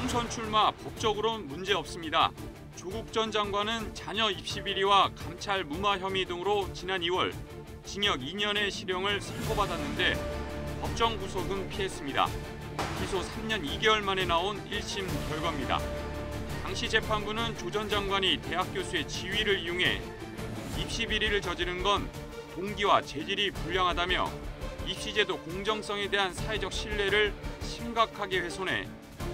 총선 출마 법적으로는 문제 없습니다. 조국 전 장관은 자녀 입시 비리와 감찰 무마 혐의 등으로 지난 2월 징역 2년의 실형을 선고받았는데 법정 구속은 피했습니다. 기소 3년 2개월 만에 나온 1심 결과입니다. 당시 재판부는 조 전 장관이 대학 교수의 지위를 이용해 입시 비리를 저지른 건 동기와 재질이 불량하다며 입시제도 공정성에 대한 사회적 신뢰를 심각하게 훼손해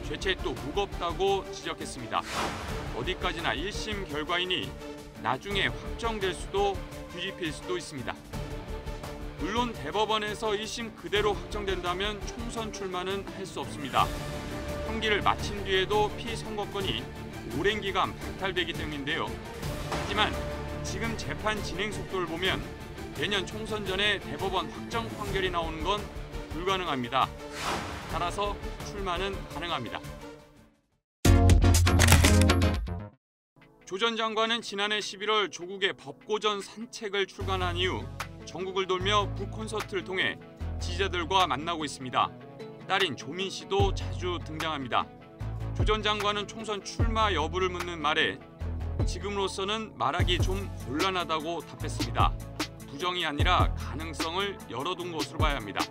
죄책도 무겁다고 지적했습니다. 어디까지나 1심 결과이니 나중에 확정될 수도 뒤집힐 수도 있습니다. 물론 대법원에서 1심 그대로 확정된다면 총선 출마는 할 수 없습니다. 형기를 마친 뒤에도 피선거권이 오랜 기간 박탈되기 때문인데요. 하지만 지금 재판 진행 속도를 보면 내년 총선 전에 대법원 확정 판결이 나오는 건 불가능합니다. 따라서 출마는 가능합니다. 조 전 장관은 지난해 11월 조국의 법고전 산책을 출간한 이후 전국을 돌며 북콘서트를 통해 지지자들과 만나고 있습니다. 딸인 조민 씨도 자주 등장합니다. 조 전 장관은 총선 출마 여부를 묻는 말에 지금으로서는 말하기 좀 곤란하다고 답했습니다. 부정이 아니라 가능성을 열어둔 것으로 봐야 합니다.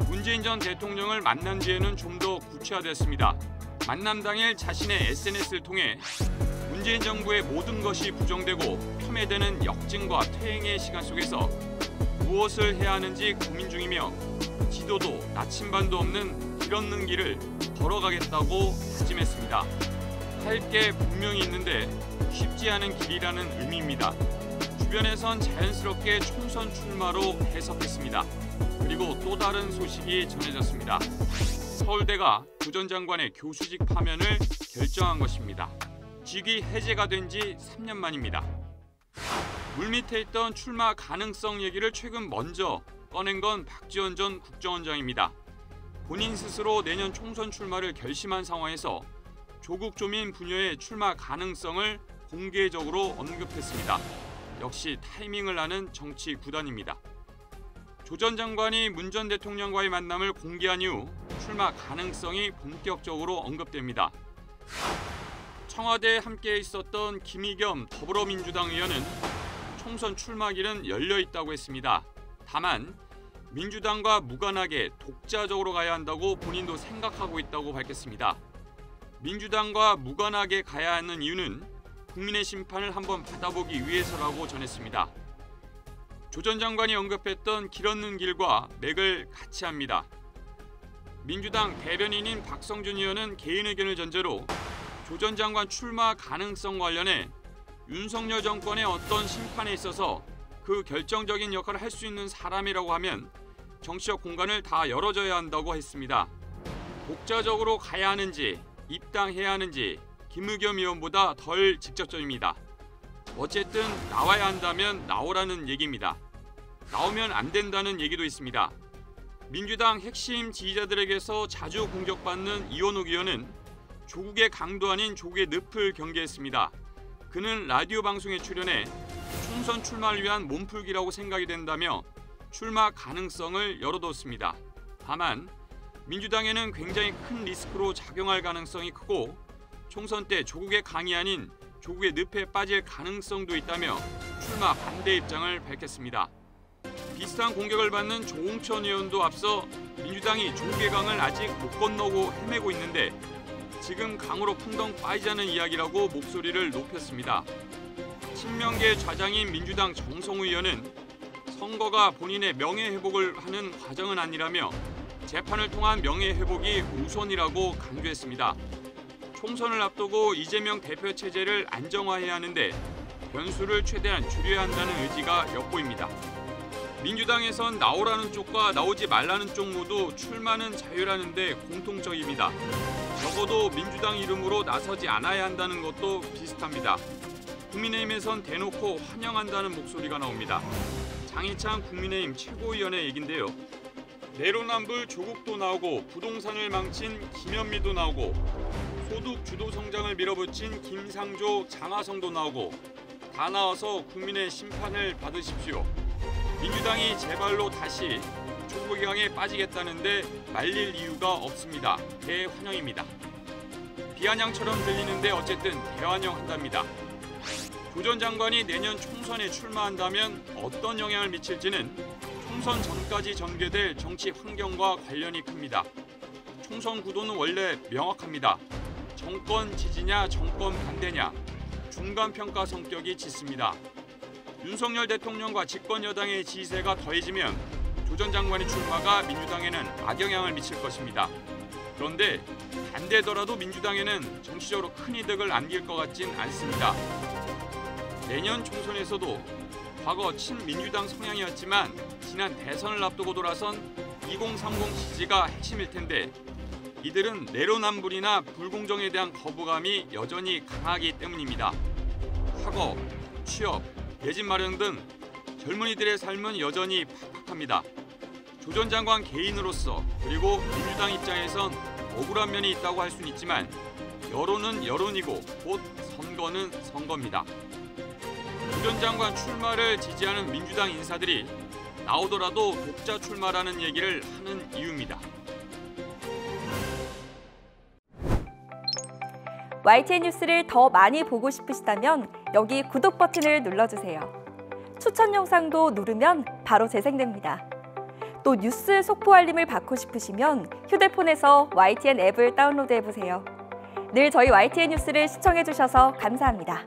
문재인 전 대통령을 만난 뒤에는 좀 더 구체화됐습니다. 만남 당일 자신의 SNS를 통해 문재인 정부의 모든 것이 부정되고 폄훼되는 역증과 퇴행의 시간 속에서 무엇을 해야 하는지 고민 중이며 지도도 나침반도 없는 길 없는 길을 걸어가겠다고 다짐했습니다. 할 게 분명히 있는데 쉽지 않은 길이라는 의미입니다. 주변에선 자연스럽게 총선 출마로 해석했습니다. 그리고 또 다른 소식이 전해졌습니다. 서울대가 조 전 장관의 교수직 파면을 결정한 것입니다. 직위 해제가 된 지 3년 만입니다. 물밑에 있던 출마 가능성 얘기를 최근 먼저 꺼낸 건 박지원 전 국정원장입니다. 본인 스스로 내년 총선 출마를 결심한 상황에서 조국 조민 부녀의 출마 가능성을 공개적으로 언급했습니다. 역시 타이밍을 아는 정치 구단입니다. 조 전 장관이 문 전 대통령과의 만남을 공개한 이후 출마 가능성이 본격적으로 언급됩니다. 청와대에 함께 있었던 김의겸 더불어민주당 의원은 총선 출마길은 열려 있다고 했습니다. 다만 민주당과 무관하게 독자적으로 가야 한다고 본인도 생각하고 있다고 밝혔습니다. 민주당과 무관하게 가야 하는 이유는 국민의 심판을 한번 받아보기 위해서라고 전했습니다. 조 전 장관이 언급했던 길 얻는 길과 맥을 같이 합니다. 민주당 대변인인 박성준 의원은 개인 의견을 전제로 조 전 장관 출마 가능성 관련해 윤석열 정권의 어떤 심판에 있어서 그 결정적인 역할을 할 수 있는 사람이라고 하면 정치적 공간을 다 열어줘야 한다고 했습니다. 독자적으로 가야 하는지 입당해야 하는지 김의겸 의원보다 덜 직접적입니다. 어쨌든 나와야 한다면 나오라는 얘기입니다. 나오면 안 된다는 얘기도 있습니다. 민주당 핵심 지지자들에게서 자주 공격받는 이원욱 의원은 조국의 강도 아닌 조국의 늪을 경계했습니다. 그는 라디오 방송에 출연해 총선 출마를 위한 몸풀기라고 생각이 된다며 출마 가능성을 열어뒀습니다. 다만 민주당에는 굉장히 큰 리스크로 작용할 가능성이 크고 총선 때 조국의 강이 아닌 조국의 늪에 빠질 가능성도 있다며 출마 반대 입장을 밝혔습니다. 비슷한 공격을 받는 조홍천 의원도 앞서 민주당이 조국의 강을 아직 못 건너고 헤매고 있는데 지금 강으로 풍덩 빠지자는 이야기라고 목소리를 높였습니다. 친명계 좌장인 민주당 정성우 의원은 선거가 본인의 명예회복을 하는 과정은 아니라며 재판을 통한 명예회복이 우선이라고 강조했습니다. 총선을 앞두고 이재명 대표 체제를 안정화해야 하는데 변수를 최대한 줄여야 한다는 의지가 엿보입니다. 민주당에선 나오라는 쪽과 나오지 말라는 쪽 모두 출마는 자유라는데 공통적입니다. 적어도 민주당 이름으로 나서지 않아야 한다는 것도 비슷합니다. 국민의힘에선 대놓고 환영한다는 목소리가 나옵니다. 장희찬 국민의힘 최고위원의 얘긴데요. 내로남불 조국도 나오고 부동산을 망친 김현미도 나오고 소득 주도 성장을 밀어붙인 김상조 장하성도 나오고 다 나와서 국민의 심판을 받으십시오. 민주당이 제 발로 다시 조국의 강에 빠지겠다는데 말릴 이유가 없습니다. 대환영입니다. 비아냥처럼 들리는데 어쨌든 대환영한답니다. 조 전 장관이 내년 총선에 출마한다면 어떤 영향을 미칠지는 총선 전까지 전개될 정치 환경과 관련이 큽니다. 총선 구도는 원래 명확합니다. 정권 지지냐 정권 반대냐, 중간평가 성격이 짙습니다. 윤석열 대통령과 집권 여당의 지지세가 더해지면 조 전 장관의 출마가 민주당에는 악영향을 미칠 것입니다. 그런데 반대더라도 민주당에는 정치적으로 큰 이득을 안길 것 같진 않습니다. 내년 총선에서도 과거 친민주당 성향이었지만 지난 대선을 앞두고 돌아선 2030 지지가 핵심일 텐데 이들은 내로남불이나 불공정에 대한 거부감이 여전히 강하기 때문입니다. 학업, 취업, 내 집 마련 등 젊은이들의 삶은 여전히 팍팍합니다. 조 전 장관 개인으로서 그리고 민주당 입장에선 억울한 면이 있다고 할 수는 있지만 여론은 여론이고 곧 선거는 선거입니다. 조 전 장관 출마를 지지하는 민주당 인사들이 나오더라도 독자 출마라는 얘기를 하는 이유입니다. YTN 뉴스를 더 많이 보고 싶으시다면 여기 구독 버튼을 눌러주세요. 추천 영상도 누르면 바로 재생됩니다. 또 뉴스 속보 알림을 받고 싶으시면 휴대폰에서 YTN 앱을 다운로드해보세요. 늘 저희 YTN 뉴스를 시청해주셔서 감사합니다.